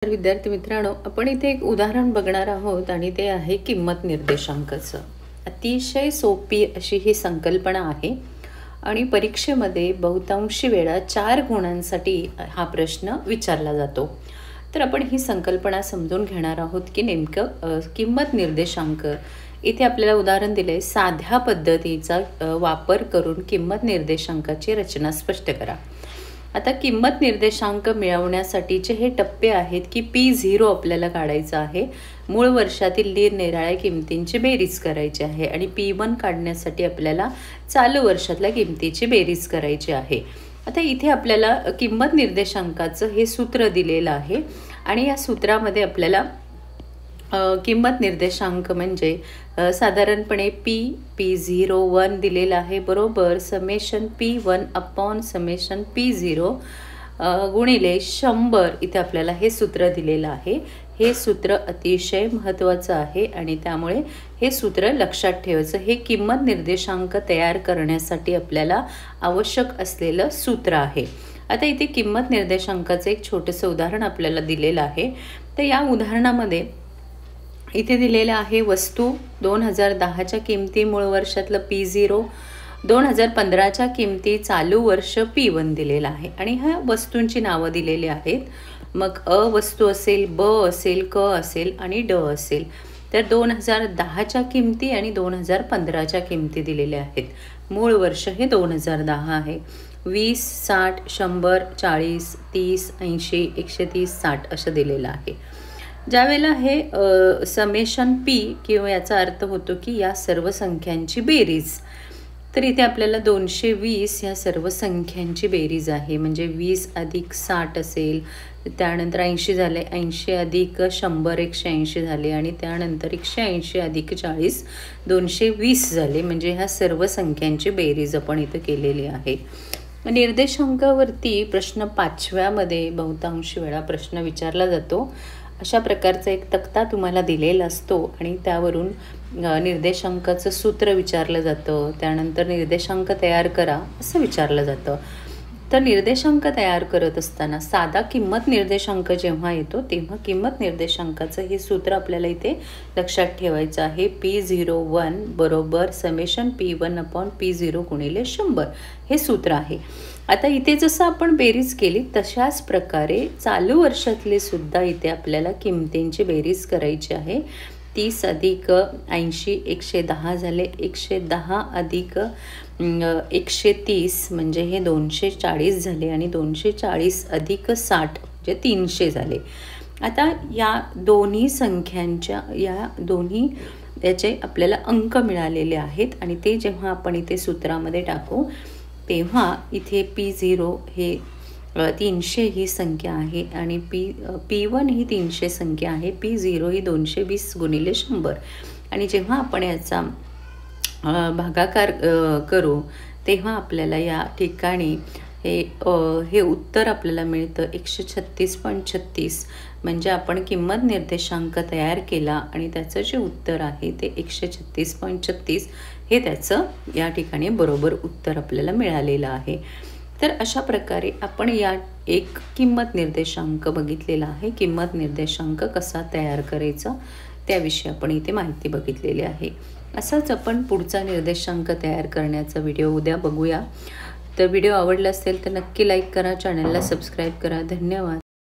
विद्यार्थी मित्रांनो, आपण इथे एक उदाहरण बघणार आहोत आणि ते आहे किंमत निर्देशांकाचं। अतिशय सोपी अशी ही संकल्पना आहे आणि परीक्षेमध्ये बहुतांशी वेळा 4 गुणांसाठी हा प्रश्न विचारला जातो। तर आपण ही संकल्पना समजून घेणार आहोत की नेमकं किंमत निर्देशांक इथे आपल्याला उदाहरण दिले, साध्या पद्धतीचा वापर करून किंमत निर्देशांकाची रचना स्पष्ट करा। आता किंमत निर्देशांक मिळवण्यासाठीचे हे टप्पे आहेत की P0 आपल्याला काढायचा आहे, मूळ वर्षातील निरनिराळ्या किमतींची बेरीज करायची आहे आणि P1 काढण्यासाठी आपल्याला चालू वर्षातल्या किमतीची बेरीज करायची आहे। आता इथे आपल्याला किंमत निर्देशांकाचं हे सूत्र दिलेलं आहे आणि या सूत्रामध्ये आपल्याला किंमत निर्देशांक म्हणजे साधारणपणे P01 दिलेला आहे बरोबर summation P1 upon summation P0 गुणिले 100 इथे आपल्याला हे सूत्र दिलेलं आहे। हे सूत्र अतिशय महत्त्वाचं आहे आणि त्यामुळे हे सूत्र लक्षात ठेवायचं। हे किंमत निर्देशांक तयार करण्यासाठी आपल्याला आवश्यक असलेलं सूत्र आहे। आता इथे किंमत निर्देशांकाचं एक छोटंसं उदाहरण आपल्याला दिलेलं आहे। तर या उदाहरणामध्ये इथे दिलेले आहे वस्तू 2010च्या किमती मूळ वर्षातलं P0, 2015च्या किमती चालू वर्ष P1 दिलेला आहे आणि ह्या वस्तूंची नावं दिलेली आहेत। मग अ वस्तू असेल, ब असेल, क असेल आणि ड असेल। तर 2010च्या किमती आणि 2015च्या किमती दिलेल्या आहेत। मूळ वर्ष हे 2010 आहे। 20, 60, 100, 40, 30, 80, 130, 60 असं दिलेलं आहे। ज्यावेळेला हे समेशन P किंवा याचा अर्थ होतो की या सर्व संख्यांची बेरीज, तर इथे आपल्याला 220 ह्या सर्व संख्यांची बेरीज आहे। म्हणजे 20 अधिक 60 असेल, त्यानंतर 80 झाले, 80 अधिक 100 180 झाले आणि त्यानंतर 180 अधिक 40 220 झाले। म्हणजे ह्या सर्व संख्यांची बेरीज आपण इथे केलेली आहे। निर्देशांकावरती प्रश्न 5व्यामध्ये बहुतांशी वेळा प्रश्न विचारला जातो। अशा प्रकारचा एक तक्ता तुम्हाला दिलेला असतो आणि त्यावरून निर्देशांकाचं सूत्र विचारलं जातं, त्यानंतर निर्देशांक तयार करा असं विचारलं जातं। तर निर्देशांक तयार करत असताना साधा किंमत निर्देशांक जेव्हा येतो तेव्हा किंमत निर्देशांकाचं हे सूत्र आपल्याला इथे लक्षात ठेवायचं आहे। P01 बरोबर समेशन P1 अपॉन P0 गुणिले 100 हे सूत्र आहे। आता इथे जसं आपण बेरीज केली तशाच प्रकारे चालू वर्षातले सुद्धा इथे आपल्याला किमतींची बेरीज करायची आहे। 30 अधिक 80 110 झाले, 110 अधिक 130 म्हणजे हे 240 झाले आणि 240 अधिक 60 म्हणजे 300 झाले। आता या दोन्ही संख्यांच्या याचे आपल्याला अंक मिळालेले आहेत आणि ते जेव्हा आपण इथे सूत्रामध्ये टाकू तेव्हा इथे P0 हे 300 ही संख्या आहे आणि P1 ही 300 संख्या आहे। P0 ही 220 गुणिले 100 आणि जेव्हा आपण याचा भागाकार करू तेव्हा आपल्याला या ठिकाणी हे उत्तर आपल्याला मिळतं 136.36। म्हणजे आपण किंमत निर्देशांक तयार केला आणि त्याचं जे उत्तर आहे ते 136.36 हे त्याचं या ठिकाणी बरोबर उत्तर आपल्याला मिळालेलं आहे। तर अशा प्रकारे आपण या एक किंमत निर्देशांक बघितलेला आहे। किंमत निर्देशांक कसा तयार करायचा त्याविषयी आपण इथे माहिती बघितलेली आहे। असाच आपण पुढचा निर्देशांक तयार करण्याचा व्हिडिओ उद्या बघूया। तर व्हिडिओ आवडला असेल तर नक्की लाईक करा, चॅनलला सबस्क्राईब करा। धन्यवाद।